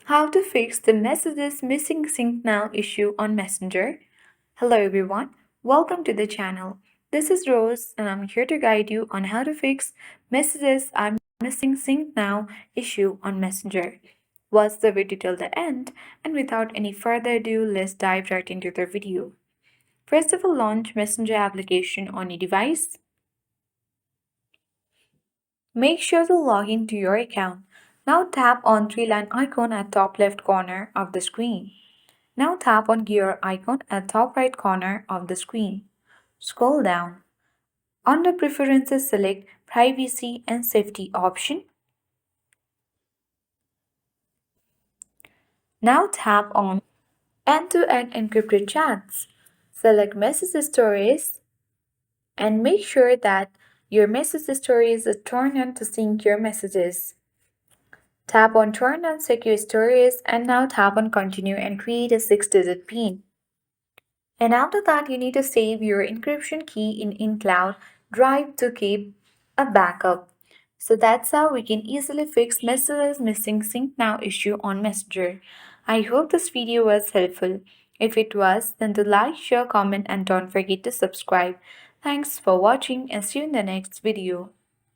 How to fix the messages missing sync now issue on Messenger. Hello everyone, welcome to the channel. This is Rose and I'm here to guide you on how to fix messages are missing sync now issue on Messenger. Watch the video till the end, and without any further ado, let's dive right into the video. First of all, launch Messenger application on your device. Make sure to log into your account. Now tap on three-line icon at top left corner of the screen. Now tap on gear icon at top right corner of the screen. Scroll down. Under Preferences, select Privacy and Safety option. Now tap on End-to-End Encrypted Chats. Select Message Stories and make sure that your message stories are turned on to sync your messages. Tap on Turn on Secure Stories and now tap on Continue and create a 6-digit PIN. And after that, you need to save your encryption key in iCloud Drive to keep a backup. So that's how we can easily fix messages missing sync now issue on Messenger. I hope this video was helpful. If it was, then do like, share, comment and don't forget to subscribe. Thanks for watching and see you in the next video.